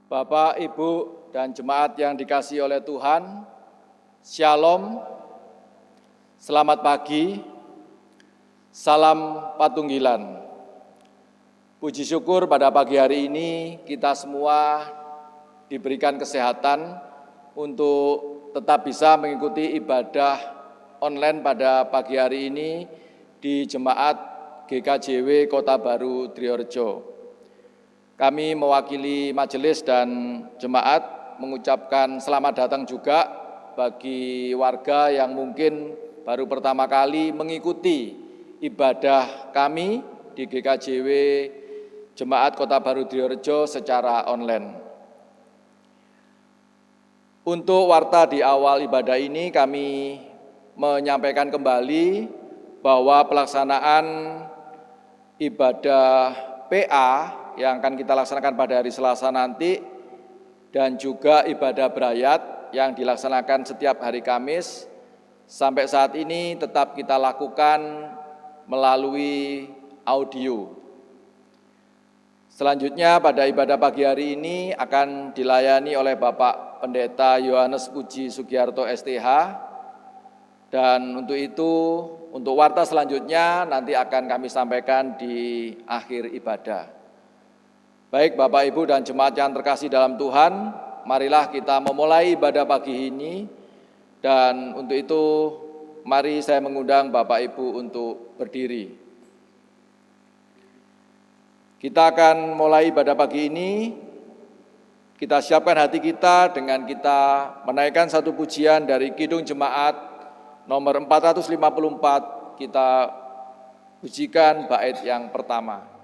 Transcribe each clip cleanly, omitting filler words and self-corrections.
Bapak, Ibu, dan jemaat yang dikasihi oleh Tuhan, Shalom, selamat pagi, salam patunggilan. Puji syukur pada pagi hari ini kita semua diberikan kesehatan untuk tetap bisa mengikuti ibadah online pada pagi hari ini di Jemaat GKJW Kota Baru Triorejo. Kami mewakili majelis dan jemaat mengucapkan selamat datang juga bagi warga yang mungkin baru pertama kali mengikuti ibadah kami di GKJW Jemaat Kota Baru Triorejo secara online. Untuk warta di awal ibadah ini kami menyampaikan kembali bahwa pelaksanaan ibadah PA yang akan kita laksanakan pada hari Selasa nanti dan juga ibadah berayat yang dilaksanakan setiap hari Kamis sampai saat ini tetap kita lakukan melalui audio. Selanjutnya pada ibadah pagi hari ini akan dilayani oleh Bapak Pendeta Yohanes Puji Sugiarto STH, dan untuk itu untuk warta selanjutnya nanti akan kami sampaikan di akhir ibadah. Baik Bapak, Ibu, dan jemaat yang terkasih dalam Tuhan, marilah kita memulai ibadah pagi ini, dan untuk itu mari saya mengundang Bapak Ibu untuk berdiri. Kita akan mulai ibadah pagi ini, kita siapkan hati kita dengan kita menaikkan satu pujian dari Kidung Jemaat nomor 454, kita pujikan bait yang pertama.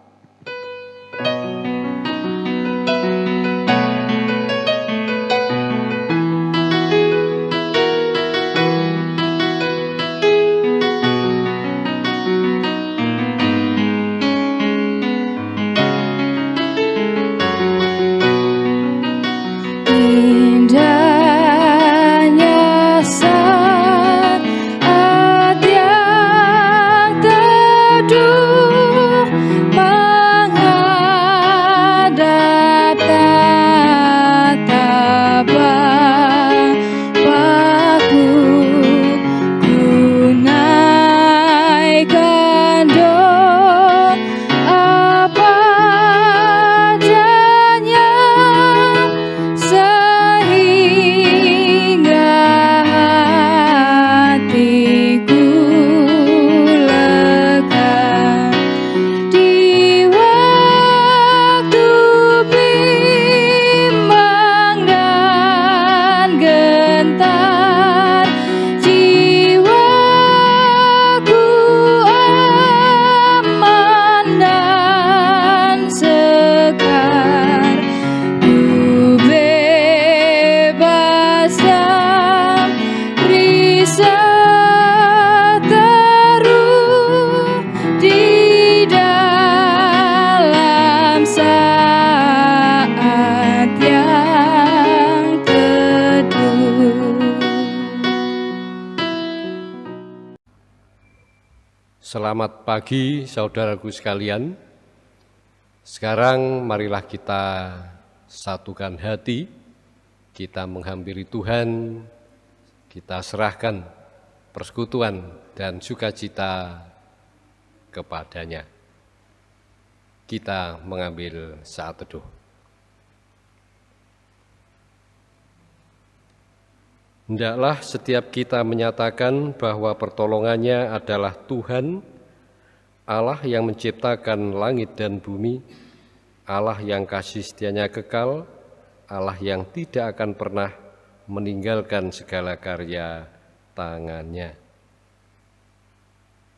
Selamat pagi saudaraku sekalian. Sekarang marilah kita satukan hati, kita menghampiri Tuhan, kita serahkan persekutuan dan sukacita kepadanya. Kita mengambil saat teduh. Hendaklah setiap kita menyatakan bahwa pertolongannya adalah Tuhan, Allah yang menciptakan langit dan bumi, Allah yang kasih setianya kekal, Allah yang tidak akan pernah meninggalkan segala karya tangannya.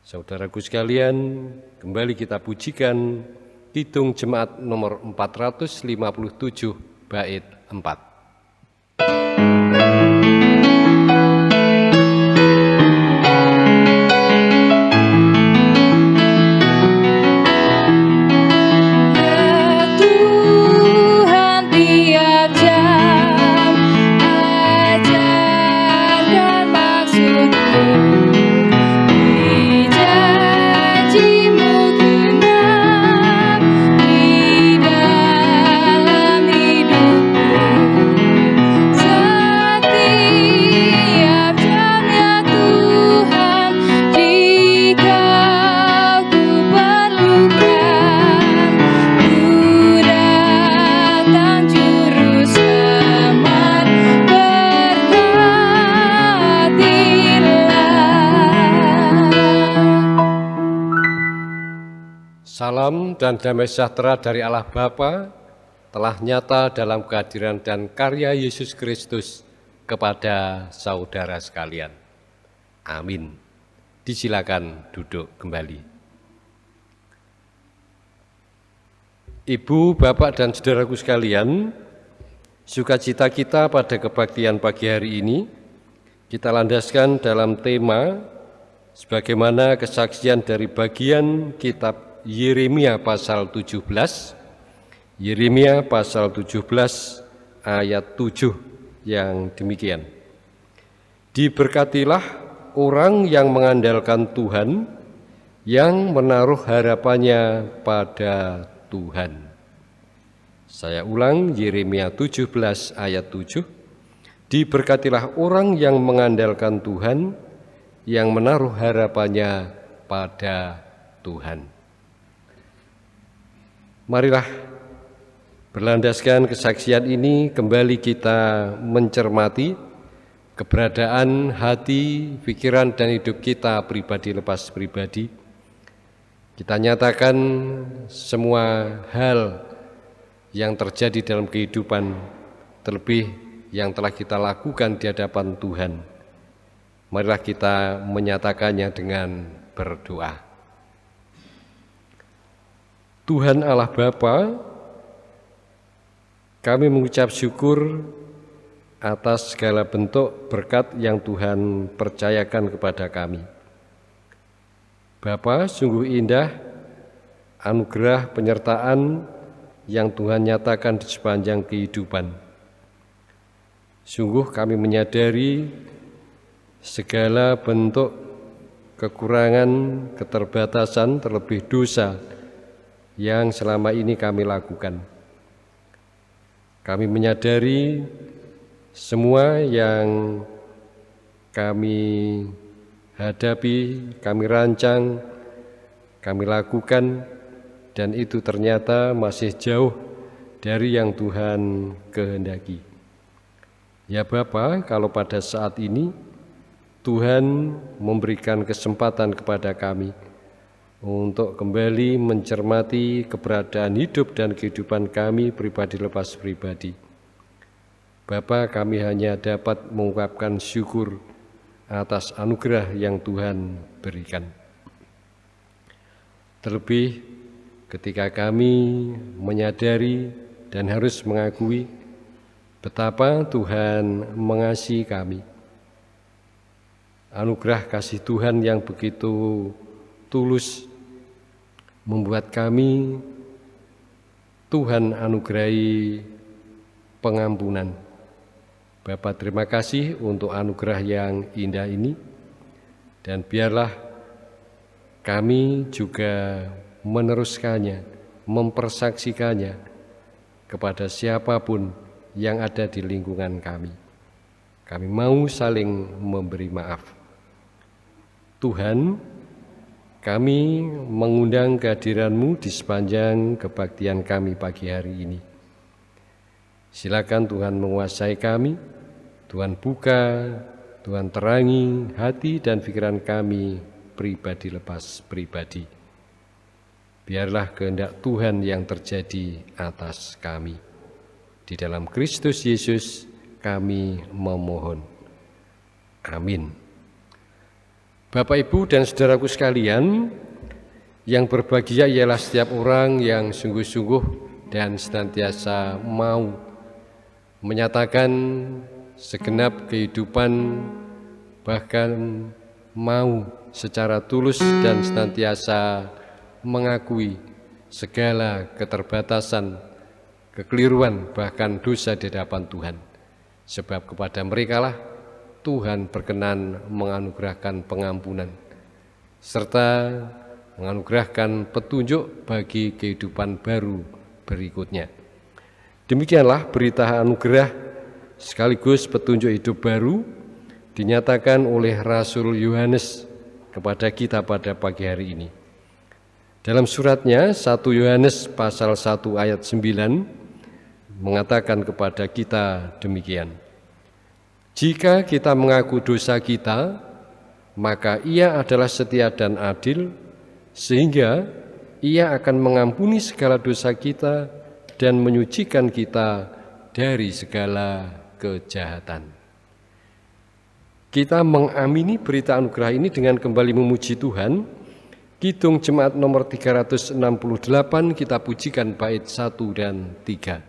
Saudaraku sekalian, kembali kita pujikan Kidung Jemaat nomor 457 bait 4. Dalam hidup Salam dan damai sejahtera dari Allah Bapa telah nyata dalam kehadiran dan karya Yesus Kristus kepada saudara sekalian. Amin. Disilakan duduk kembali. Ibu, Bapak, dan saudaraku sekalian, sukacita kita pada kebaktian pagi hari ini kita landaskan dalam tema sebagaimana kesaksian dari bagian kitab Yeremia pasal 17, Yeremia pasal 17 ayat 7 yang demikian. Diberkatilah orang yang mengandalkan Tuhan, yang menaruh harapannya pada Tuhan. Saya ulang, Yeremia 17 ayat 7. Diberkatilah orang yang mengandalkan Tuhan, yang menaruh harapannya pada Tuhan. Marilah berlandaskan kesaksian ini kembali kita mencermati keberadaan hati, pikiran, dan hidup kita pribadi lepas pribadi. Kita nyatakan semua hal yang terjadi dalam kehidupan, terlebih yang telah kita lakukan di hadapan Tuhan. Marilah kita menyatakannya dengan berdoa. Tuhan Allah Bapa, kami mengucap syukur atas segala bentuk berkat yang Tuhan percayakan kepada kami. Bapa, sungguh indah anugerah penyertaan yang Tuhan nyatakan di sepanjang kehidupan. Sungguh kami menyadari segala bentuk kekurangan, keterbatasan, terlebih dosa yang selama ini kami lakukan. Kami menyadari semua yang kami hadapi, kami rancang, kami lakukan, dan itu ternyata masih jauh dari yang Tuhan kehendaki. Ya Bapa, kalau pada saat ini Tuhan memberikan kesempatan kepada kami untuk kembali mencermati keberadaan hidup dan kehidupan kami pribadi lepas pribadi. Bapa, kami hanya dapat mengungkapkan syukur atas anugerah yang Tuhan berikan. Terlebih ketika kami menyadari dan harus mengakui betapa Tuhan mengasihi kami. Anugerah kasih Tuhan yang begitu tulus membuat kami Tuhan anugerahi pengampunan. Bapa, terima kasih untuk anugerah yang indah ini, dan biarlah kami juga meneruskannya, mempersaksikannya kepada siapapun yang ada di lingkungan kami. Kami mau saling memberi maaf. Tuhan, kami mengundang kehadiran-Mu di sepanjang kebaktian kami pagi hari ini. Silakan Tuhan menguasai kami, Tuhan buka, Tuhan terangi hati dan pikiran kami pribadi lepas pribadi. Biarlah kehendak Tuhan yang terjadi atas kami. Di dalam Kristus Yesus kami memohon. Amin. Bapak, Ibu, dan saudaraku sekalian, yang berbahagia ialah setiap orang yang sungguh-sungguh dan senantiasa mau menyatakan segenap kehidupan, bahkan mau secara tulus dan senantiasa mengakui segala keterbatasan, kekeliruan, bahkan dosa di hadapan Tuhan. Sebab kepada merekalah Tuhan berkenan menganugerahkan pengampunan serta menganugerahkan petunjuk bagi kehidupan baru berikutnya. Demikianlah berita anugerah sekaligus petunjuk hidup baru dinyatakan oleh Rasul Yohanes kepada kita pada pagi hari ini. Dalam suratnya 1 Yohanes pasal 1 ayat 9 mengatakan kepada kita demikian. Jika kita mengaku dosa kita, maka Ia adalah setia dan adil, sehingga Ia akan mengampuni segala dosa kita dan menyucikan kita dari segala kejahatan. Kita mengamini berita anugerah ini dengan kembali memuji Tuhan. Kidung Jemaat nomor 368, kita pujikan bait 1 dan 3.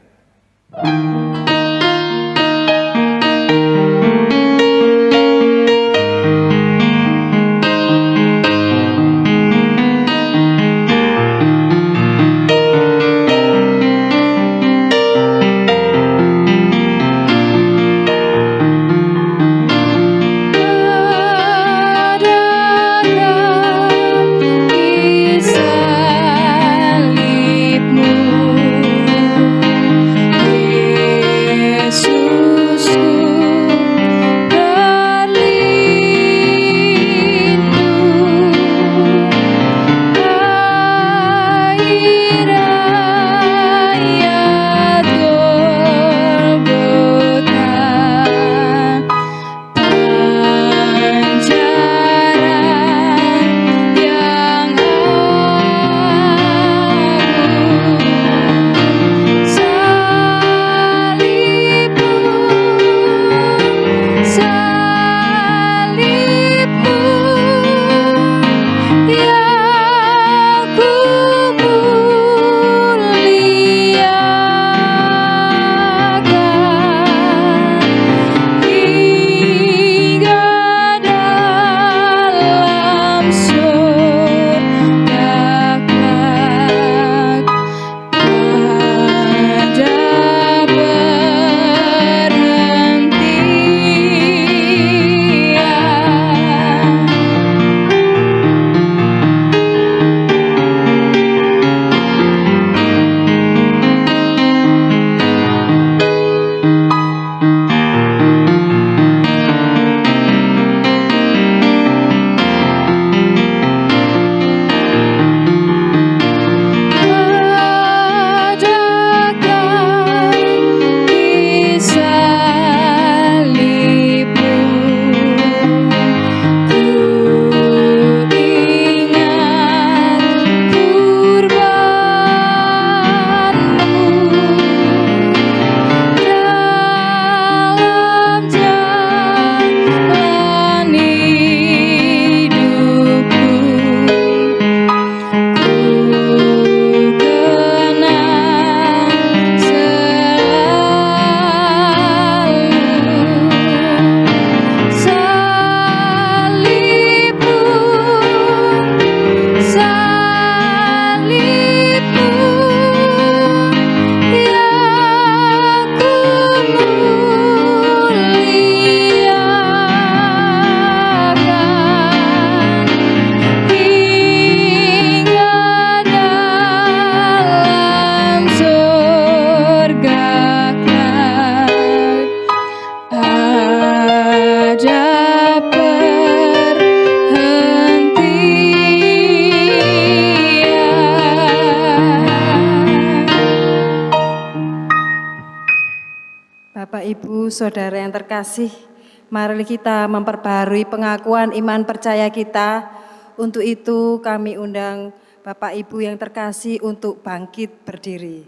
Ibu, saudara yang terkasih, mari kita memperbarui pengakuan iman percaya kita. Untuk itu kami undang Bapak Ibu yang terkasih untuk bangkit berdiri.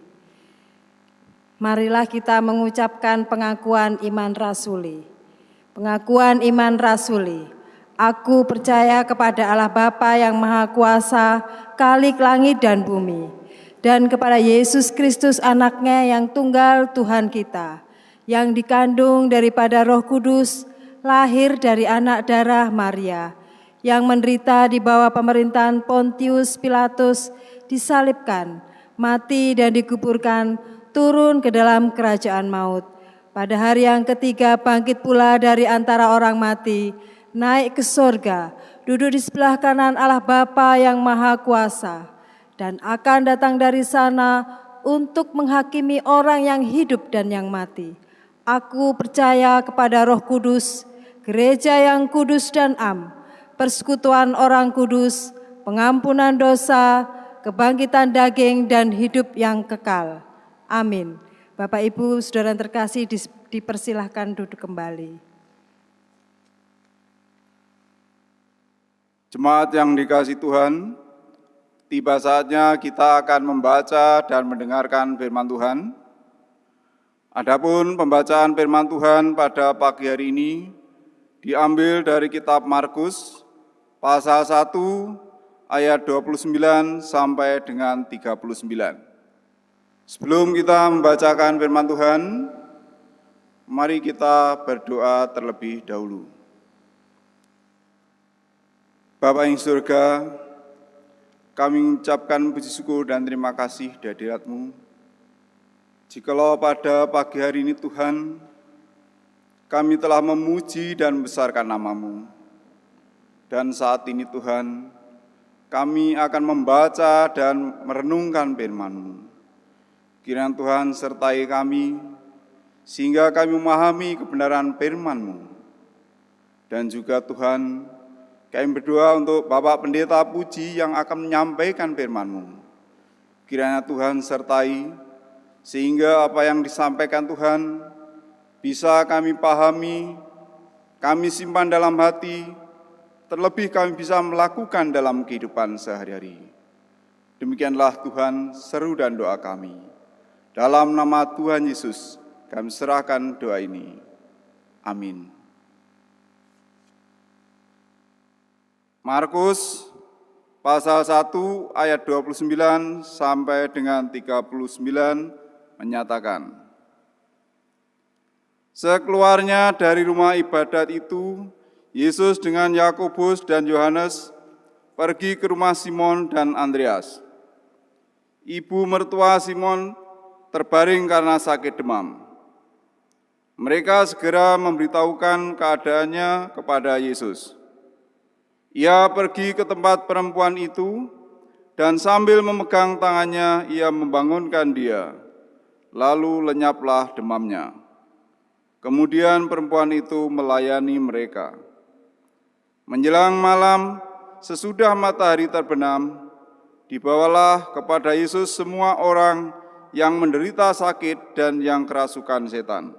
Marilah kita mengucapkan pengakuan iman rasuli. Pengakuan iman rasuli. Aku percaya kepada Allah Bapa yang Maha Kuasa, Khalik langit dan bumi, dan kepada Yesus Kristus anaknya yang tunggal Tuhan kita, yang dikandung daripada Roh Kudus, lahir dari anak darah Maria, yang menderita di bawah pemerintahan Pontius Pilatus, disalibkan, mati dan dikuburkan, turun ke dalam kerajaan maut. Pada hari yang ketiga bangkit pula dari antara orang mati, naik ke sorga, duduk di sebelah kanan Allah Bapa yang Maha Kuasa, dan akan datang dari sana untuk menghakimi orang yang hidup dan yang mati. Aku percaya kepada Roh Kudus, gereja yang kudus dan am, persekutuan orang kudus, pengampunan dosa, kebangkitan daging dan hidup yang kekal. Amin. Bapak Ibu, saudara yang terkasih, dipersilahkan duduk kembali. Jemaat yang dikasihi Tuhan, tiba saatnya kita akan membaca dan mendengarkan firman Tuhan. Adapun pembacaan firman Tuhan pada pagi hari ini diambil dari kitab Markus pasal 1 ayat 29 sampai dengan 39. Sebelum kita membacakan firman Tuhan, mari kita berdoa terlebih dahulu. Bapa yang surga, kami mengucapkan puji syukur dan terima kasih di hadirat-Mu. Jikalau pada pagi hari ini Tuhan, kami telah memuji dan membesarkan nama-Mu. Dan saat ini Tuhan, kami akan membaca dan merenungkan firman-Mu. Kiranya Tuhan sertai kami, sehingga kami memahami kebenaran firman-Mu. Dan juga Tuhan, kami berdoa untuk Bapak Pendeta Puji yang akan menyampaikan firman-Mu. Kiranya Tuhan sertai, sehingga apa yang disampaikan Tuhan bisa kami pahami, kami simpan dalam hati, terlebih kami bisa melakukan dalam kehidupan sehari-hari. Demikianlah Tuhan seru dan doa kami. Dalam nama Tuhan Yesus, kami serahkan doa ini. Amin. Markus pasal 1 ayat 29 sampai dengan 39 menyatakan, sekeluarnya dari rumah ibadat itu, Yesus dengan Yakobus dan Yohanes pergi ke rumah Simon dan Andreas. Ibu mertua Simon terbaring karena sakit demam. Mereka segera memberitahukan keadaannya kepada Yesus. Ia pergi ke tempat perempuan itu, dan sambil memegang tangannya, ia membangunkan dia. Lalu lenyaplah demamnya. Kemudian perempuan itu melayani mereka. Menjelang malam, sesudah matahari terbenam, dibawalah kepada Yesus semua orang yang menderita sakit dan yang kerasukan setan.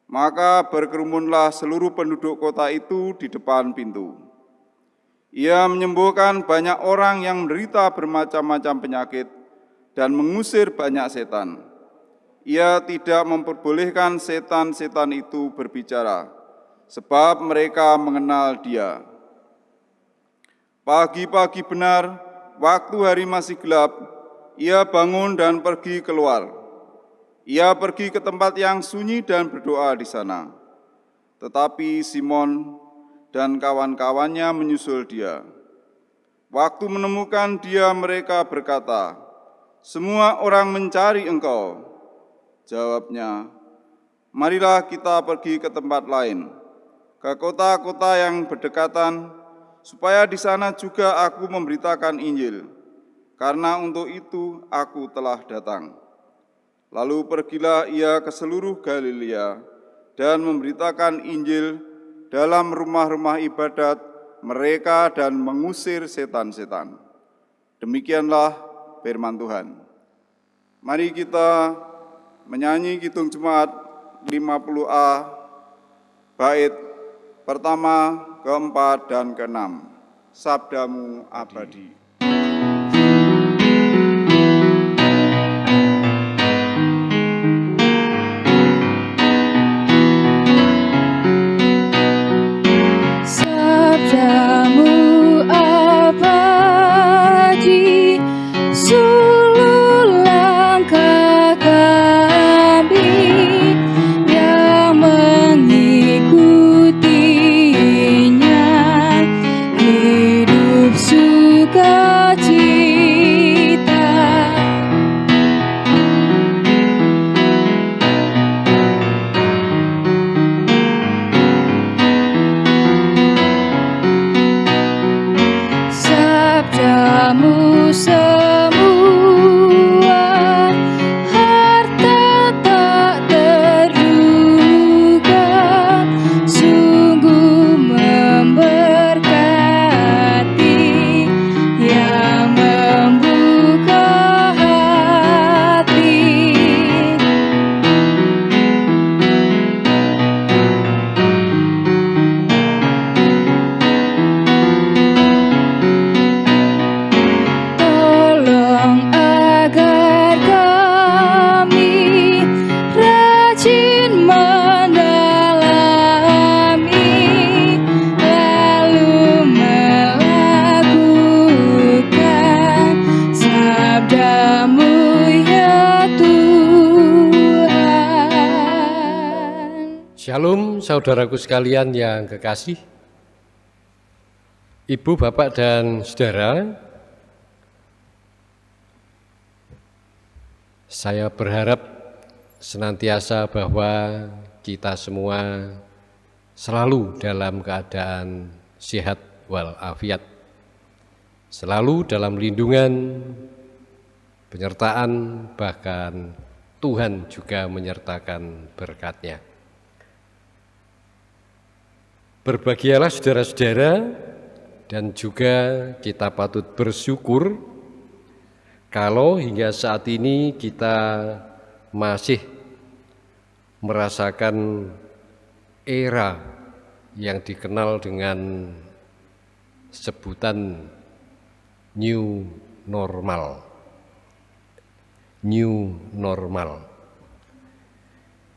Maka berkerumunlah seluruh penduduk kota itu di depan pintu. Ia menyembuhkan banyak orang yang menderita bermacam-macam penyakit dan mengusir banyak setan. Ia tidak memperbolehkan setan-setan itu berbicara, sebab mereka mengenal Dia. Pagi-pagi benar, waktu hari masih gelap, ia bangun dan pergi keluar. Ia pergi ke tempat yang sunyi dan berdoa di sana. Tetapi Simon dan kawan-kawannya menyusul dia. Waktu menemukan dia, mereka berkata, "Semua orang mencari engkau." Jawabnya, "Marilah kita pergi ke tempat lain, ke kota-kota yang berdekatan, supaya di sana juga aku memberitakan Injil, karena untuk itu aku telah datang." Lalu pergilah ia ke seluruh Galilea dan memberitakan Injil dalam rumah-rumah ibadat mereka dan mengusir setan-setan. Demikianlah firman Tuhan. Mari kita menyanyi Kidung Jemaat 50A, bait pertama, keempat, dan keenam. Sabdamu abadi. Sabdamu semua saudaraku sekalian yang kekasih, Ibu, Bapak, dan Saudara, saya berharap senantiasa bahwa kita semua selalu dalam keadaan sehat walafiat, selalu dalam lindungan, penyertaan, bahkan Tuhan juga menyertakan berkat-Nya. Berbahagialah saudara-saudara, dan juga kita patut bersyukur kalau hingga saat ini kita masih merasakan era yang dikenal dengan sebutan new normal. New normal.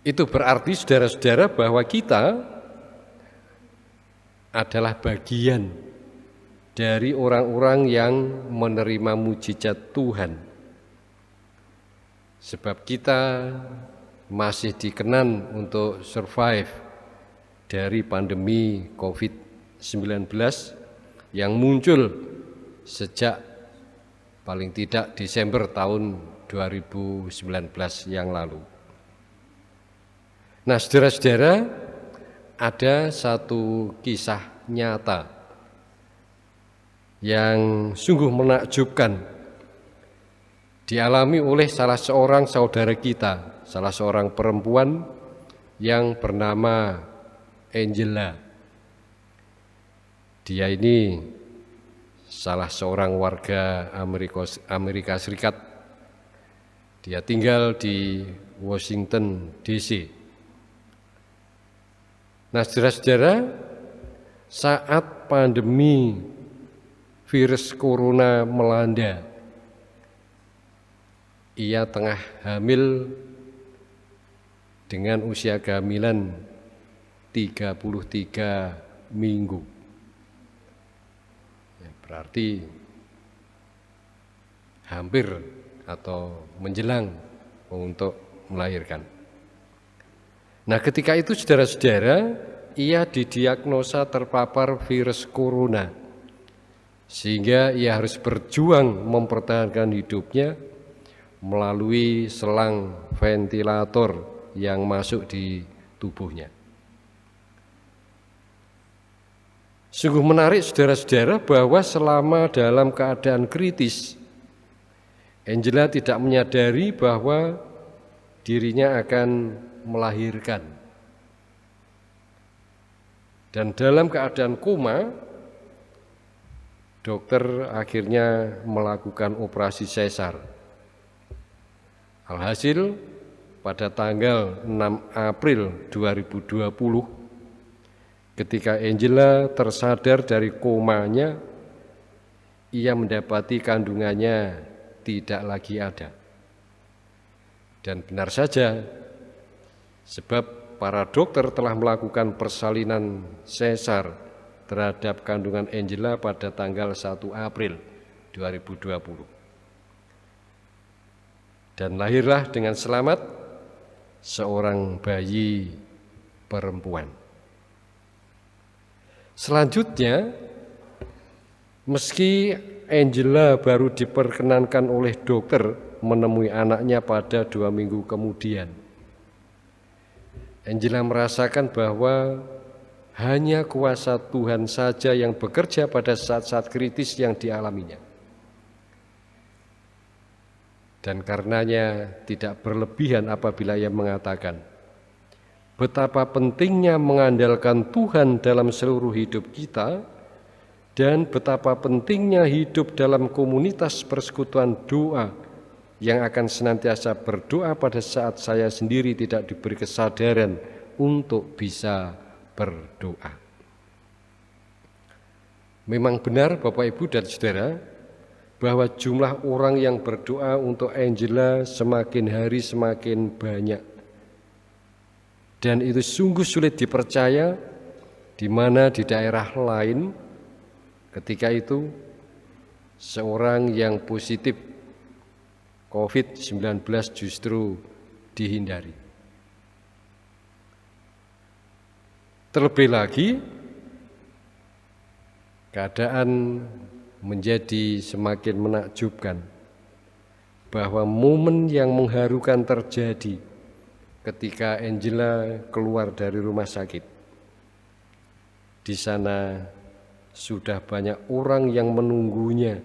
Itu berarti saudara-saudara bahwa kita adalah bagian dari orang-orang yang menerima mujizat Tuhan. Sebab kita masih dikenan untuk survive dari pandemi COVID-19 yang muncul sejak paling tidak Desember tahun 2019 yang lalu. Nah, saudara-saudara, ada satu kisah nyata yang sungguh menakjubkan dialami oleh salah seorang saudara kita, salah seorang perempuan yang bernama Angela. Dia ini salah seorang warga Amerika Serikat. Dia tinggal di Washington DC. Nah, saudara-saudara, saat pandemi virus corona melanda, ia tengah hamil dengan usia kehamilan 33 minggu. Ya, berarti hampir atau menjelang untuk melahirkan. Nah, ketika itu saudara-saudara, ia didiagnosa terpapar virus corona, sehingga ia harus berjuang mempertahankan hidupnya melalui selang ventilator yang masuk di tubuhnya. Sungguh menarik saudara-saudara bahwa selama dalam keadaan kritis, Angela tidak menyadari bahwa dirinya akan melahirkan. Dan dalam keadaan koma, dokter akhirnya melakukan operasi sesar. Alhasil pada tanggal 6 April 2020, ketika Angela tersadar dari komanya, ia mendapati kandungannya tidak lagi ada. Dan benar saja, sebab para dokter telah melakukan persalinan sesar terhadap kandungan Angela pada tanggal 1 April 2020. Dan lahirlah dengan selamat seorang bayi perempuan. Selanjutnya, meski Angela baru diperkenankan oleh dokter menemui anaknya pada 2 minggu kemudian, Angela merasakan bahwa hanya kuasa Tuhan saja yang bekerja pada saat-saat kritis yang dialaminya. Dan karenanya tidak berlebihan apabila ia mengatakan betapa pentingnya mengandalkan Tuhan dalam seluruh hidup kita dan betapa pentingnya hidup dalam komunitas persekutuan doa yang akan senantiasa berdoa pada saat saya sendiri tidak diberi kesadaran untuk bisa berdoa. Memang benar Bapak, Ibu, dan Saudara, bahwa jumlah orang yang berdoa untuk Angela semakin hari semakin banyak. Dan itu sungguh sulit dipercaya, di mana di daerah lain ketika itu seorang yang positif COVID-19 justru dihindari. Terlebih lagi, keadaan menjadi semakin menakjubkan bahwa momen yang mengharukan terjadi ketika Angela keluar dari rumah sakit. Di sana sudah banyak orang yang menunggunya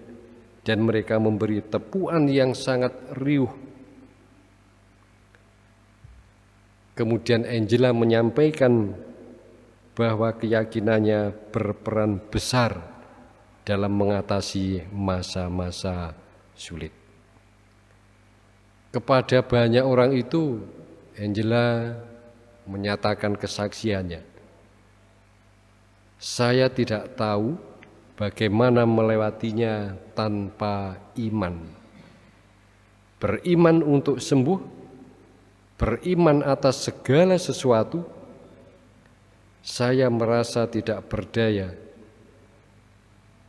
dan mereka memberi tepuan yang sangat riuh. Kemudian Angela menyampaikan bahwa keyakinannya berperan besar dalam mengatasi masa-masa sulit. Kepada banyak orang itu, Angela menyatakan kesaksiannya. Saya tidak tahu bagaimana melewatinya tanpa iman. Beriman untuk sembuh, beriman atas segala sesuatu. Saya merasa tidak berdaya.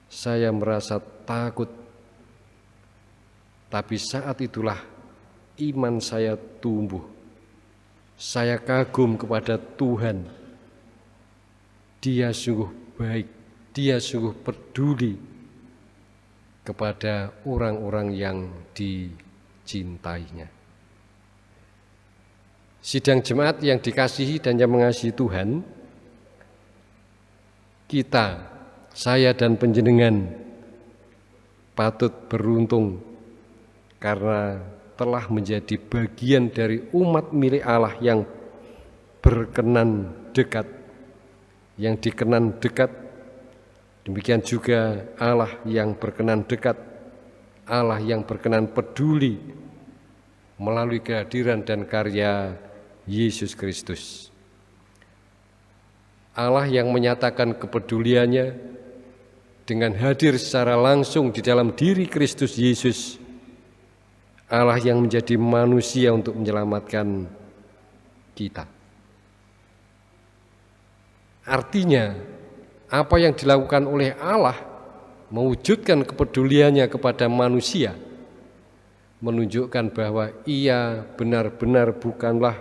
Saya merasa takut. Tapi saat itulah iman saya tumbuh. Saya kagum kepada Tuhan. Dia sungguh baik, Dia sungguh peduli kepada orang-orang yang dicintainya. Sidang jemaat yang dikasihi dan yang mengasihi Tuhan, kita, saya dan panjenengan patut beruntung karena telah menjadi bagian dari umat milik Allah yang berkenan dekat, yang dikenan dekat. Demikian juga Allah yang berkenan dekat, Allah yang berkenan peduli melalui kehadiran dan karya Yesus Kristus. Allah yang menyatakan kepeduliannya dengan hadir secara langsung di dalam diri Kristus Yesus. Allah yang menjadi manusia untuk menyelamatkan kita. Artinya, apa yang dilakukan oleh Allah mewujudkan kepeduliannya kepada manusia, menunjukkan bahwa Ia benar-benar bukanlah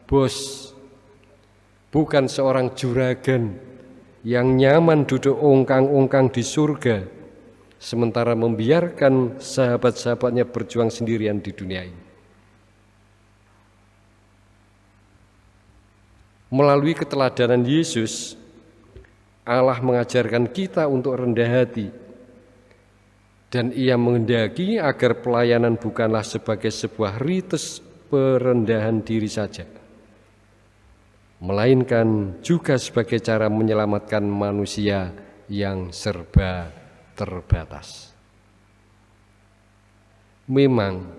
bos, bukan seorang juragan yang nyaman duduk ongkang-ongkang di surga, sementara membiarkan sahabat-sahabatnya berjuang sendirian di dunia ini. Melalui keteladanan Yesus, Allah mengajarkan kita untuk rendah hati, dan Ia menghendaki agar pelayanan bukanlah sebagai sebuah rites perendahan diri saja, melainkan juga sebagai cara menyelamatkan manusia yang serba terbatas. Memang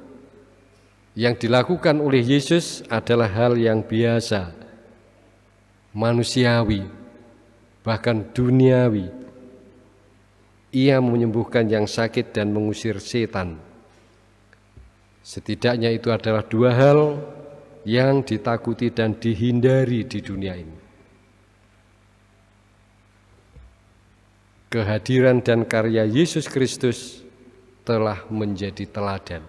yang dilakukan oleh Yesus adalah hal yang biasa, manusiawi, bahkan duniawi. Ia menyembuhkan yang sakit dan mengusir setan. Setidaknya itu adalah dua hal yang ditakuti dan dihindari di dunia ini. Kehadiran dan karya Yesus Kristus telah menjadi teladan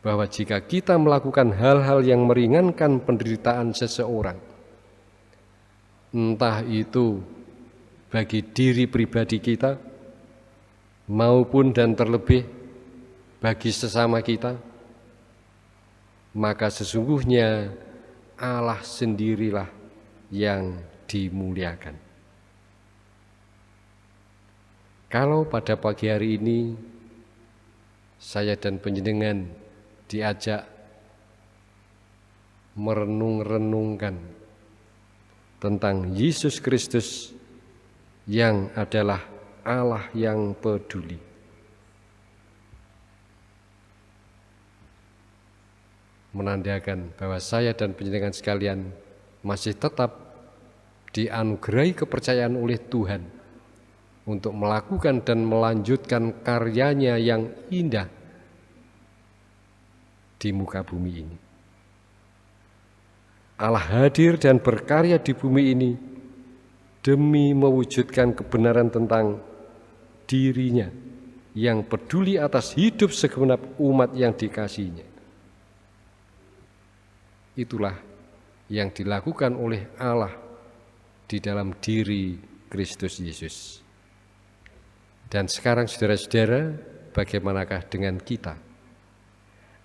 bahwa jika kita melakukan hal-hal yang meringankan penderitaan seseorang, entah itu bagi diri pribadi kita maupun dan terlebih bagi sesama kita, maka sesungguhnya Allah sendirilah yang dimuliakan. Kalau pada pagi hari ini saya dan panjenengan diajak merenung-renungkan tentang Yesus Kristus yang adalah Allah yang peduli, menandakan bahwa saya dan panjenengan sekalian masih tetap dianugerahi kepercayaan oleh Tuhan untuk melakukan dan melanjutkan karyanya yang indah di muka bumi ini. Allah hadir dan berkarya di bumi ini demi mewujudkan kebenaran tentang dirinya yang peduli atas hidup segenap umat yang dikasihinya. Itulah yang dilakukan oleh Allah di dalam diri Kristus Yesus. Dan sekarang saudara-saudara, bagaimanakah dengan kita?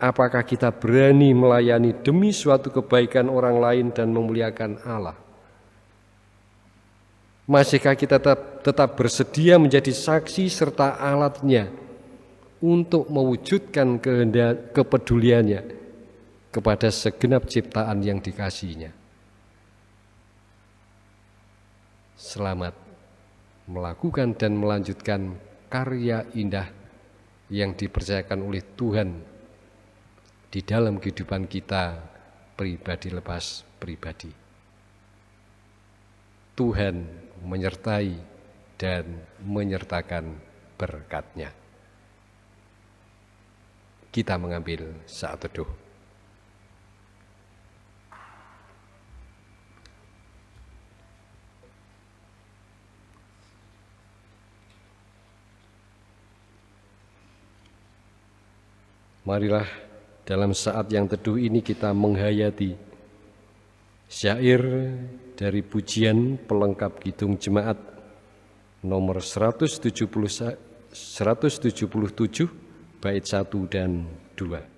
Apakah kita berani melayani demi suatu kebaikan orang lain dan memuliakan Allah? Masihkah kita tetap bersedia menjadi saksi serta alatnya untuk mewujudkan kepeduliannya kepada segenap ciptaan yang dikasihinya? Selamat melakukan dan melanjutkan karya indah yang dipercayakan oleh Tuhan di dalam kehidupan kita pribadi lepas pribadi. Tuhan menyertai dan menyertakan berkat-Nya. Kita mengambil saat teduh. Marilah dalam saat yang teduh ini kita menghayati syair dari pujian pelengkap Kidung Jemaat nomor 177 bait 1 dan 2.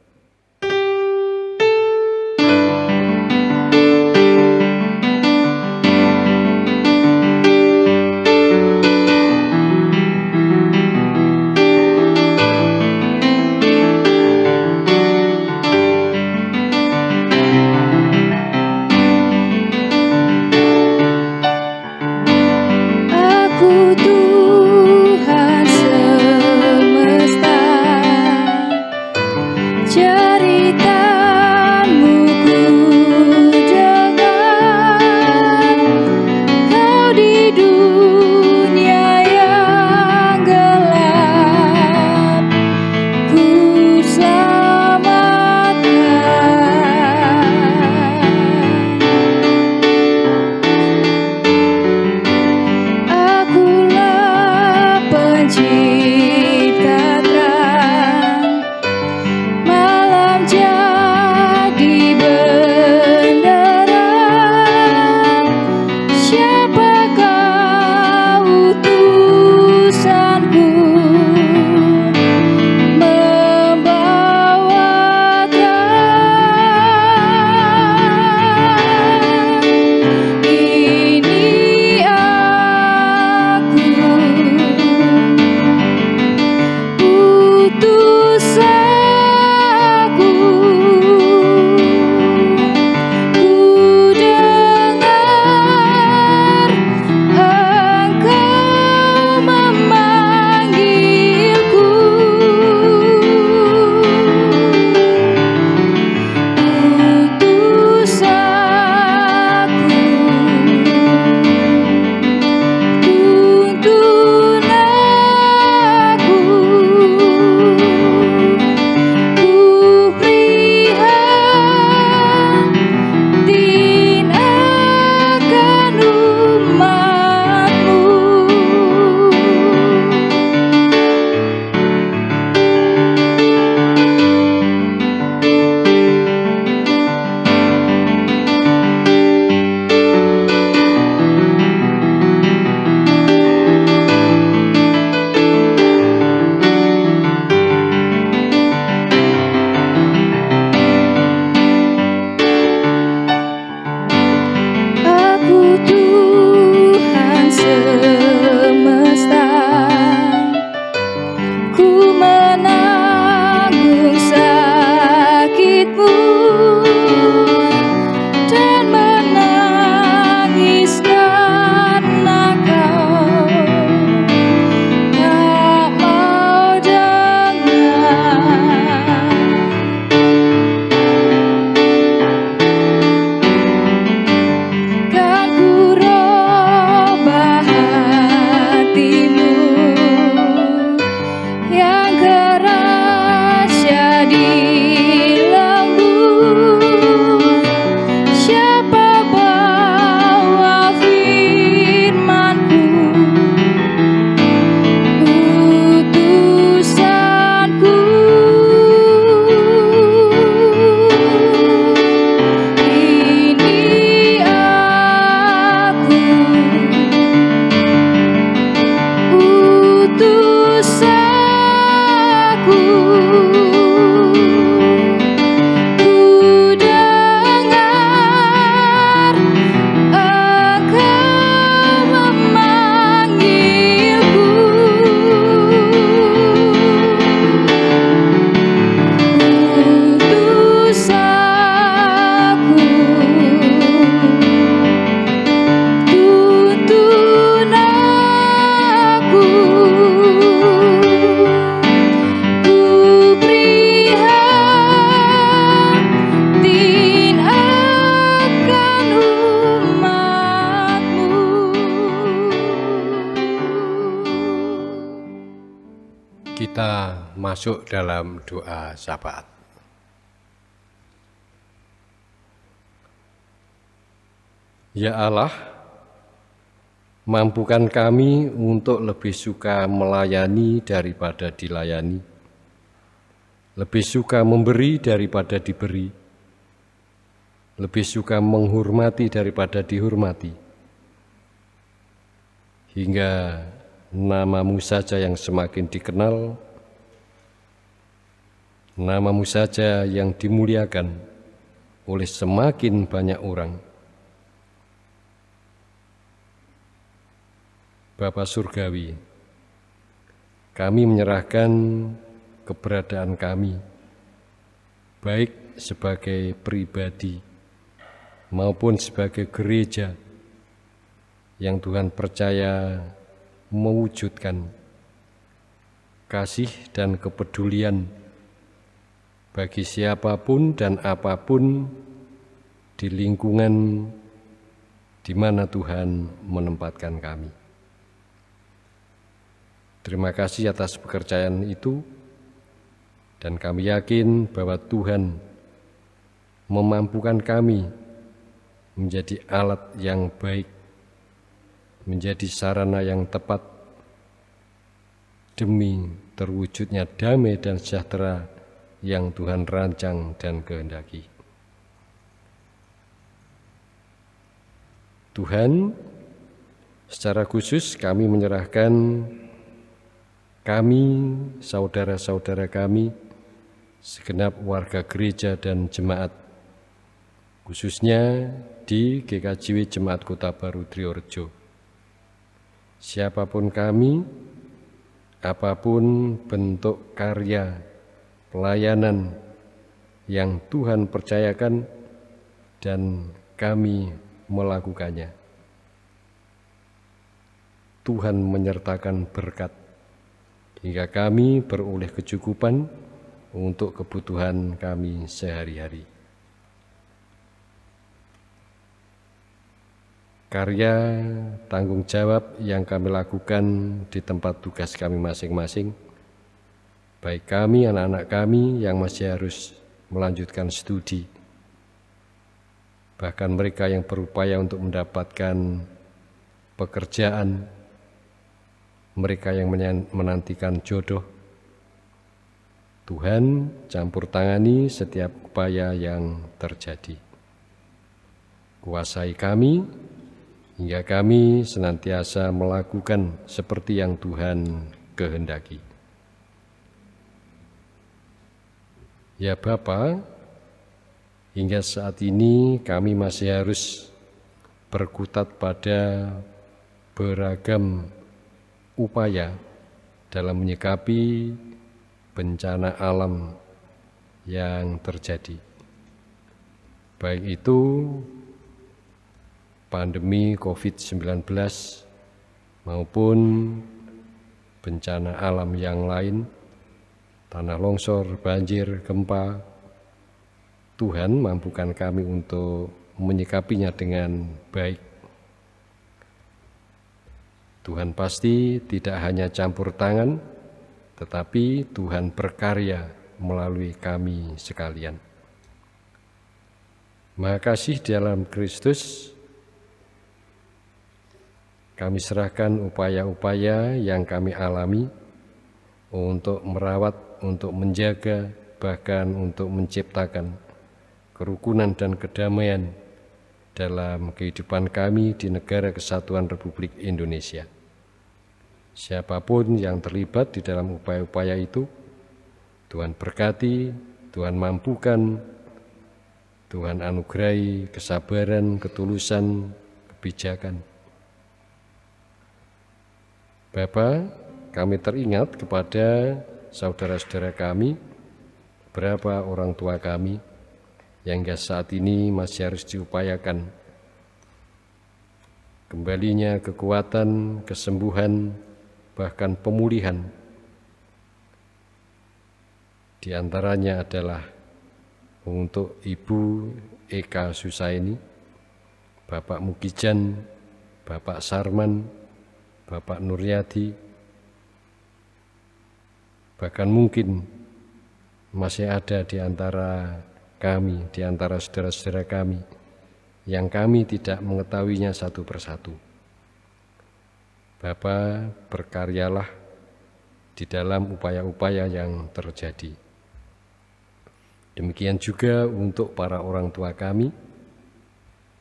masuk dalam doa syafaat. Ya Allah, mampukan kami untuk lebih suka melayani daripada dilayani, lebih suka memberi daripada diberi, lebih suka menghormati daripada dihormati, hingga nama-Mu saja yang semakin dikenal, nama-Mu saja yang dimuliakan oleh semakin banyak orang. Bapa Surgawi, kami menyerahkan keberadaan kami, baik sebagai pribadi maupun sebagai gereja yang Tuhan percaya mewujudkan kasih dan kepedulian bagi siapapun dan apapun di lingkungan di mana Tuhan menempatkan kami. Terima kasih atas pekerjaan itu, dan kami yakin bahwa Tuhan memampukan kami menjadi alat yang baik, menjadi sarana yang tepat demi terwujudnya damai dan sejahtera yang Tuhan rancang dan kehendaki. Tuhan, secara khusus kami menyerahkan kami, saudara-saudara kami, segenap warga gereja dan jemaat, khususnya di GKJW Jemaat Kota Baru Triorejo. Siapapun kami, apapun bentuk karya, pelayanan yang Tuhan percayakan dan kami melakukannya, Tuhan menyertakan berkat hingga kami beroleh kecukupan untuk kebutuhan kami sehari-hari. Karya tanggung jawab yang kami lakukan di tempat tugas kami masing-masing, baik kami, anak-anak kami yang masih harus melanjutkan studi, bahkan mereka yang berupaya untuk mendapatkan pekerjaan, mereka yang menantikan jodoh, Tuhan campur tangani setiap upaya yang terjadi. Kuasai kami, hingga kami senantiasa melakukan seperti yang Tuhan kehendaki. Ya Bapa, hingga saat ini kami masih harus berkutat pada beragam upaya dalam menyikapi bencana alam yang terjadi, baik itu pandemi COVID-19 maupun bencana alam yang lain, tanah longsor, banjir, gempa. Tuhan mampukan kami untuk menyikapinya dengan baik. Tuhan pasti tidak hanya campur tangan, tetapi Tuhan berkarya melalui kami sekalian. Maha kasih dalam Kristus, kami serahkan upaya-upaya yang kami alami untuk merawat, untuk menjaga, bahkan untuk menciptakan kerukunan dan kedamaian dalam kehidupan kami di Negara Kesatuan Republik Indonesia. Siapapun yang terlibat di dalam upaya-upaya itu, Tuhan berkati, Tuhan mampukan, Tuhan anugerahi kesabaran, ketulusan, kebijakan. Bapa, kami teringat kepada saudara-saudara kami, beberapa orang tua kami, yang hingga saat ini masih harus diupayakan kembalinya kekuatan, kesembuhan, bahkan pemulihan. Di antaranya adalah untuk Ibu Eka Susaini, Bapak Mukijan, Bapak Sarman, Bapak Nuryadi, Bahkan mungkin masih ada di antara kami, di antara saudara-saudara kami, yang kami tidak mengetahuinya satu persatu. Bapa, berkaryalah di dalam upaya-upaya yang terjadi. Demikian juga untuk para orang tua kami.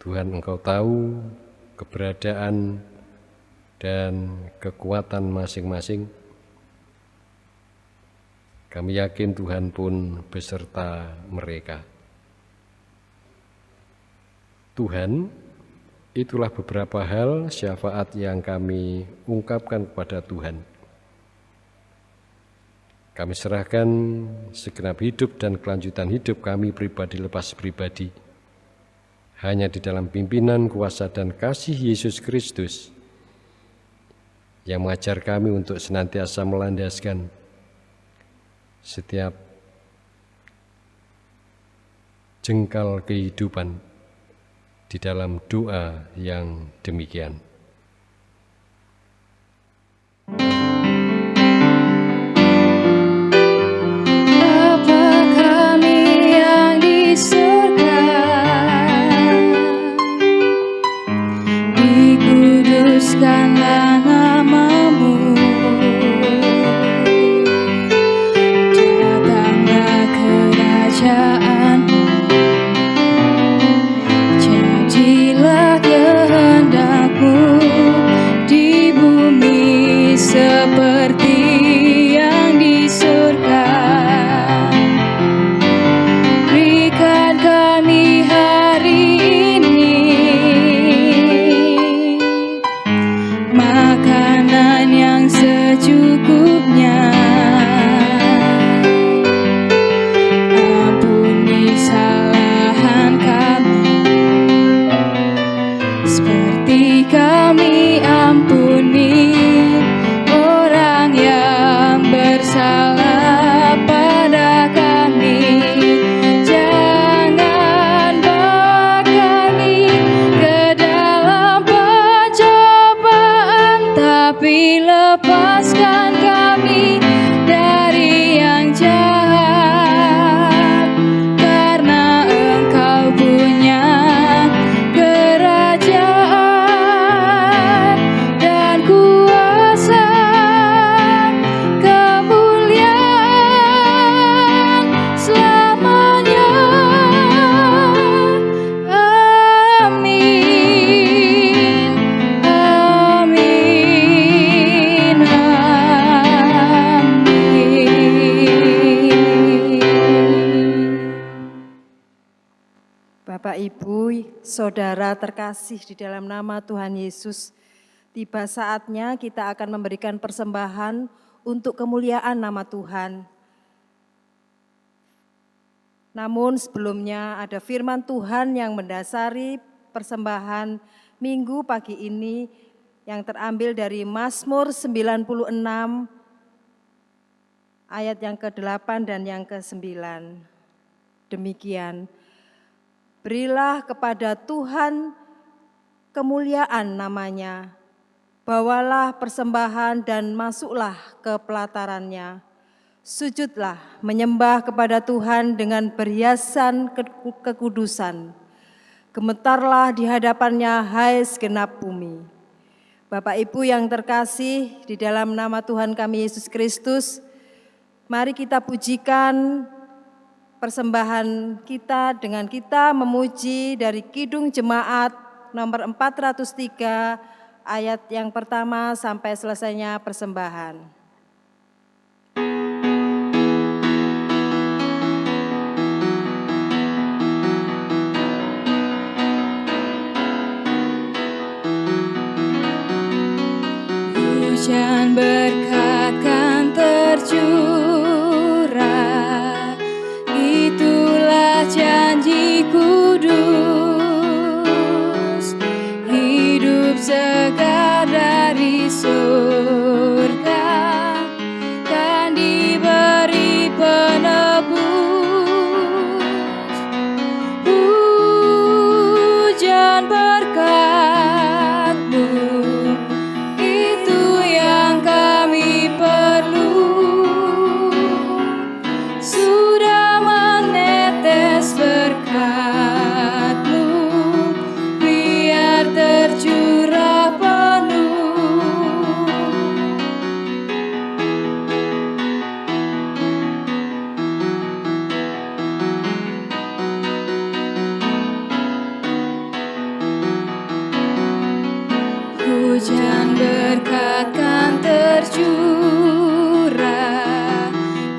Tuhan, Engkau tahu keberadaan dan kekuatan masing-masing. Kami yakin Tuhan pun beserta mereka. Tuhan, itulah beberapa hal syafaat yang kami ungkapkan kepada Tuhan. Kami serahkan segenap hidup dan kelanjutan hidup kami pribadi lepas pribadi hanya di dalam pimpinan, kuasa, dan kasih Yesus Kristus yang mengajar kami untuk senantiasa melandaskan setiap jengkal kehidupan di dalam doa yang demikian. Bapa kami yang di surga, dikuduskanlah nama-Mu. Datanglah kerajaan-Mu. Jadilah kehendak-Mu di bumi seperti yang di surga. Berikan kami hari ini makanan yang secukupnya. Ampuni kesalahan kami seperti kami ampuni orang yang bersalah pada kami. Jangan bawa kami ke dalam pencobaan, tapi lepaskan kami dari yang jahat. Karena Engkau punya kerajaan dan kuasa, kemuliaan selamanya. Amin, amin, amin. Bapak, Ibu, Saudara terkasih di dalam nama Tuhan Yesus, tiba saatnya kita akan memberikan persembahan untuk kemuliaan nama Tuhan. Namun sebelumnya ada firman Tuhan yang mendasari persembahan Minggu pagi ini yang terambil dari Mazmur 96 ayat yang ke-8 dan yang ke-9. Demikian, berilah kepada Tuhan kemuliaan namanya, bawalah persembahan dan masuklah ke pelatarannya. Sujudlah menyembah kepada Tuhan dengan perhiasan kekudusan. Gemetarlah di hadapannya hai segenap bumi. Bapak Ibu yang terkasih di dalam nama Tuhan kami Yesus Kristus, mari kita pujikan persembahan kita dengan kita memuji dari Kidung Jemaat nomor 403 ayat yang pertama sampai selesainya persembahan. Hujan berkat kan tercurah, itulah janji kudus, hidup segar dari surga. Hujan berkat kan tercurah,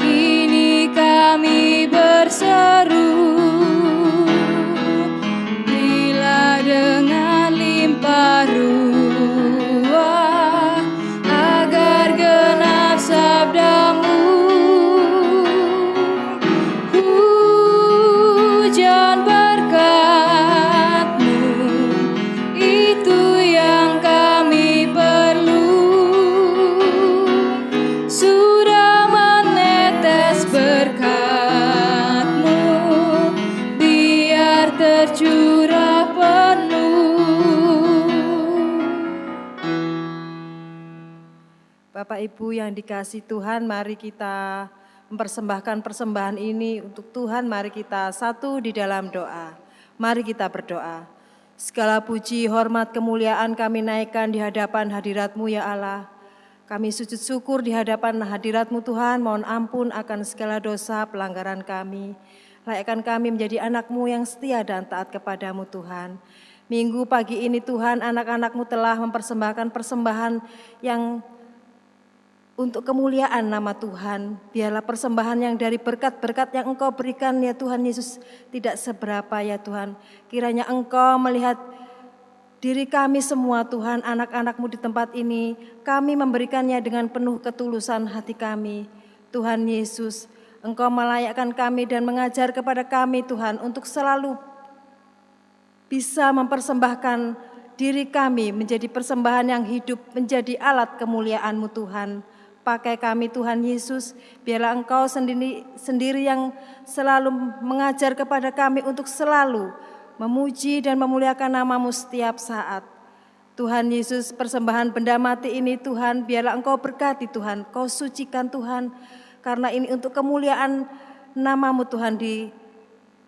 kini kami berseru, bila dengan limpah ruah, agar genap sabdamu. Hujan berkat-Mu, itu yang kami perlu. Sudah menetes berkat-Mu, biar tercurah penuh. Bapak Ibu yang dikasihi Tuhan, mari kita mempersembahkan persembahan ini untuk Tuhan. Mari kita satu di dalam doa. Mari kita berdoa. Segala puji, hormat, kemuliaan kami naikkan di hadapan hadirat-Mu ya Allah. Kami sujud syukur di hadapan hadirat-Mu Tuhan, mohon ampun akan segala dosa pelanggaran kami. Layakkan kami menjadi anak-Mu yang setia dan taat kepada-Mu Tuhan. Minggu pagi ini Tuhan, anak-anak-Mu telah mempersembahkan persembahan yang untuk kemuliaan nama Tuhan. Biarlah persembahan yang dari berkat-berkat yang Engkau berikan ya Tuhan Yesus tidak seberapa ya Tuhan. Kiranya Engkau melihat diri kami semua Tuhan, anak-anak-Mu di tempat ini. Kami memberikannya dengan penuh ketulusan hati kami. Tuhan Yesus, Engkau melayakkan kami dan mengajar kepada kami Tuhan untuk selalu bisa mempersembahkan diri kami menjadi persembahan yang hidup, menjadi alat kemuliaan-Mu Tuhan. Pakai kami Tuhan Yesus, biarlah Engkau sendiri yang selalu mengajar kepada kami untuk selalu memuji dan memuliakan nama-Mu setiap saat. Tuhan Yesus, persembahan benda mati ini Tuhan, biarlah Engkau berkati Tuhan, Kau sucikan Tuhan, karena ini untuk kemuliaan nama-Mu Tuhan di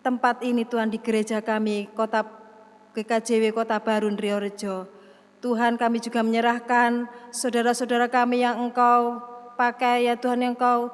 tempat ini Tuhan, di gereja kami, Kota GKJW Kota Baru Ndriorejo. Tuhan, kami juga menyerahkan saudara-saudara kami yang Engkau pakai ya Tuhan, yang Engkau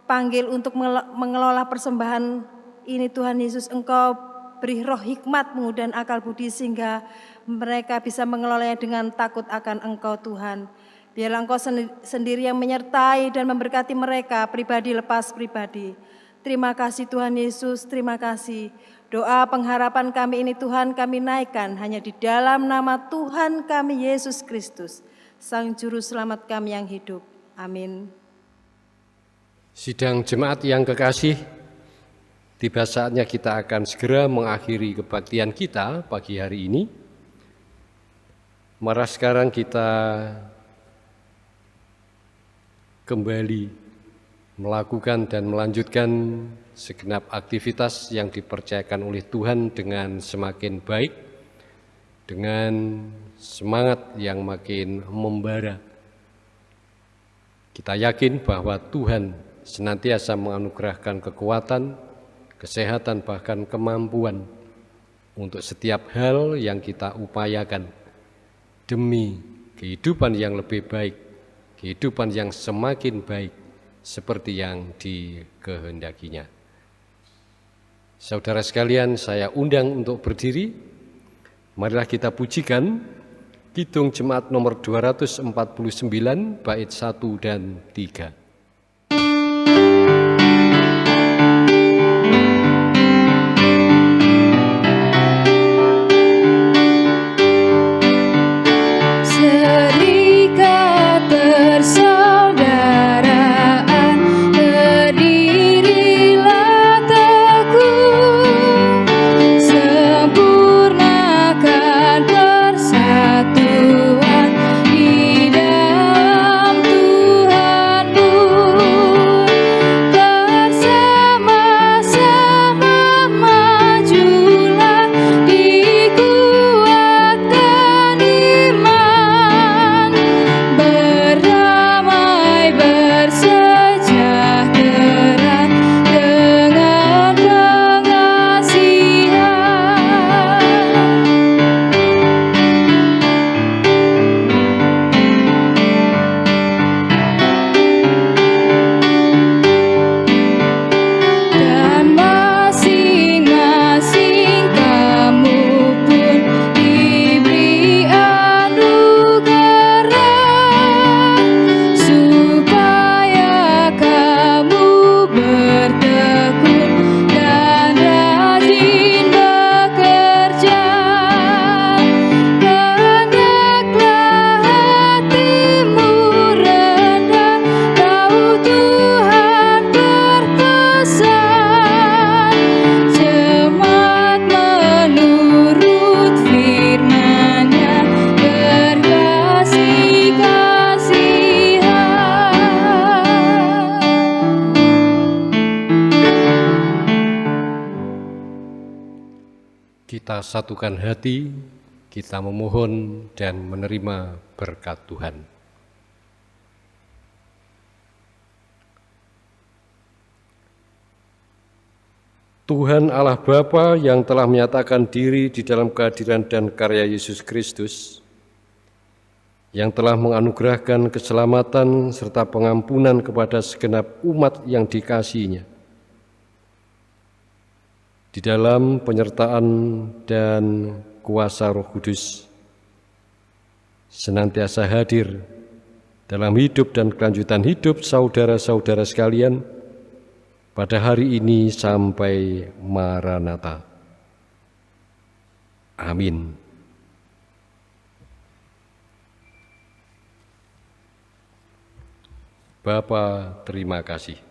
panggil untuk mengelola persembahan ini Tuhan Yesus. Engkau beri roh hikmat-Mu dan akal budi sehingga mereka bisa mengelolanya dengan takut akan Engkau Tuhan. Biarlah Engkau sendiri yang menyertai dan memberkati mereka pribadi lepas pribadi. Terima kasih Tuhan Yesus, terima kasih. Doa pengharapan kami ini Tuhan kami naikkan hanya di dalam nama Tuhan kami Yesus Kristus, Sang Juru Selamat kami yang hidup. Amin. Sidang jemaat yang kekasih, tiba saatnya kita akan segera mengakhiri kebaktian kita pagi hari ini. Mari sekarang kita kembali melakukan dan melanjutkan segenap aktivitas yang dipercayakan oleh Tuhan dengan semakin baik, dengan semangat yang makin membara. Kita yakin bahwa Tuhan senantiasa menganugerahkan kekuatan, kesehatan, bahkan kemampuan untuk setiap hal yang kita upayakan demi kehidupan yang lebih baik, kehidupan yang semakin baik seperti yang dikehendakinya. Saudara sekalian, saya undang untuk berdiri. Marilah kita pujikan Kidung Jemaat nomor 249 bait 1 dan 3. Serikat persaudaraan, berdirilah teguh, sempurnakan persatuan di dalam Tuhan. Kita satukan hati, kita memohon dan menerima berkat Tuhan. Tuhan Allah Bapa yang telah menyatakan diri di dalam kehadiran dan karya Yesus Kristus, yang telah menganugerahkan keselamatan serta pengampunan kepada segenap umat yang dikasihi-Nya, di dalam penyertaan dan kuasa Roh Kudus, senantiasa hadir dalam hidup dan kelanjutan hidup saudara-saudara sekalian, pada hari ini sampai Maranatha. Amin. Bapa, terima kasih.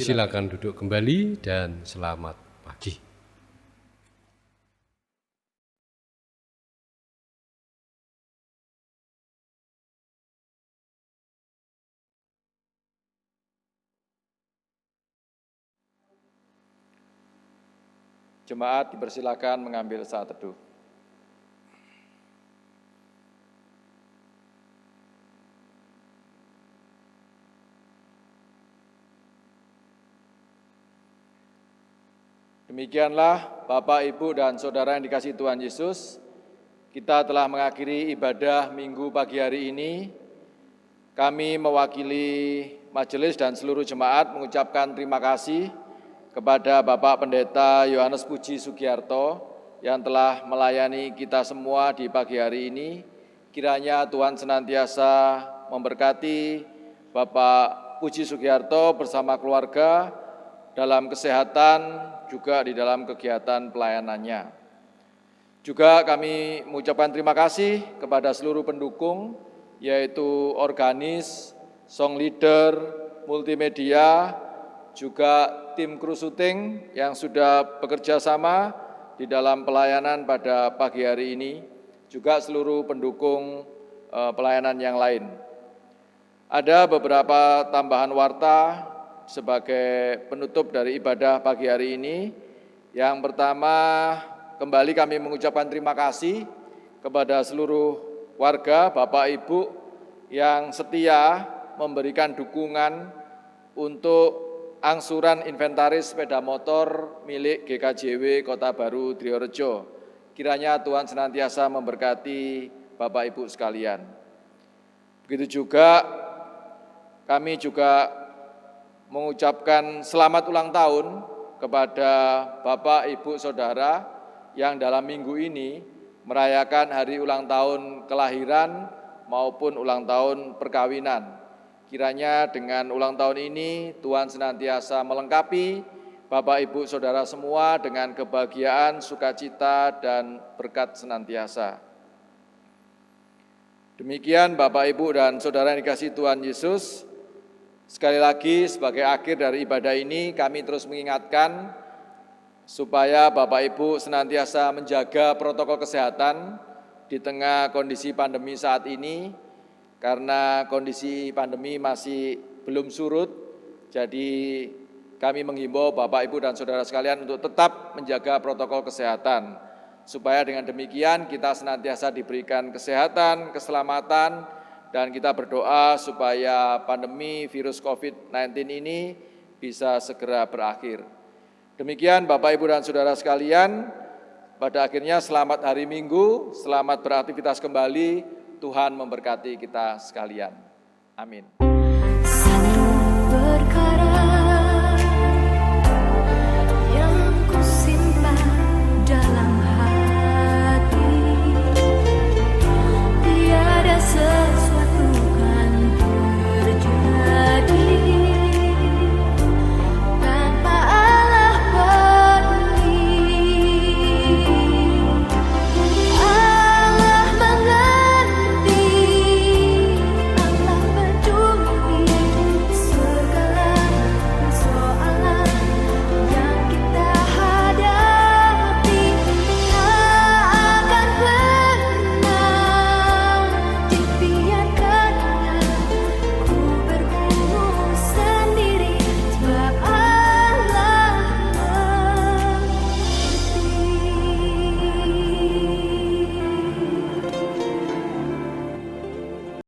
Silakan duduk kembali dan selamat pagi. Jemaat dipersilakan mengambil saat teduh. Demikianlah Bapak, Ibu, dan Saudara yang dikasihi Tuhan Yesus, kita telah mengakhiri ibadah Minggu pagi hari ini. Kami mewakili majelis dan seluruh jemaat mengucapkan terima kasih kepada Bapak Pendeta Yohanes Puji Sugiarto yang telah melayani kita semua di pagi hari ini. Kiranya Tuhan senantiasa memberkati Bapak Puji Sugiarto bersama keluarga dalam kesehatan, juga di dalam kegiatan pelayanannya. Juga kami mengucapkan terima kasih kepada seluruh pendukung, yaitu organis, song leader, multimedia, juga tim kru syuting yang sudah bekerja sama di dalam pelayanan pada pagi hari ini, juga seluruh pendukung pelayanan yang lain. Ada beberapa tambahan warta sebagai penutup dari ibadah pagi hari ini. Yang pertama, kembali kami mengucapkan terima kasih kepada seluruh warga, Bapak Ibu yang setia memberikan dukungan untuk angsuran inventaris sepeda motor milik GKJW Kota Baru Triorejo. Kiranya Tuhan senantiasa memberkati Bapak Ibu sekalian. Begitu juga kami juga mengucapkan selamat ulang tahun kepada Bapak, Ibu, Saudara yang dalam minggu ini merayakan hari ulang tahun kelahiran maupun ulang tahun perkawinan. Kiranya dengan ulang tahun ini Tuhan senantiasa melengkapi Bapak, Ibu, Saudara semua dengan kebahagiaan, sukacita, dan berkat senantiasa. Demikian Bapak, Ibu, dan Saudara yang dikasihi Tuhan Yesus. Sekali lagi sebagai akhir dari ibadah ini kami terus mengingatkan supaya Bapak Ibu senantiasa menjaga protokol kesehatan di tengah kondisi pandemi saat ini, karena kondisi pandemi masih belum surut. Jadi kami menghimbau Bapak, Ibu, dan Saudara sekalian untuk tetap menjaga protokol kesehatan, supaya dengan demikian kita senantiasa diberikan kesehatan, keselamatan, dan kita berdoa supaya pandemi virus COVID-19 ini bisa segera berakhir. Demikian Bapak, Ibu, dan Saudara sekalian, pada akhirnya selamat hari Minggu, selamat beraktivitas kembali, Tuhan memberkati kita sekalian. Amin.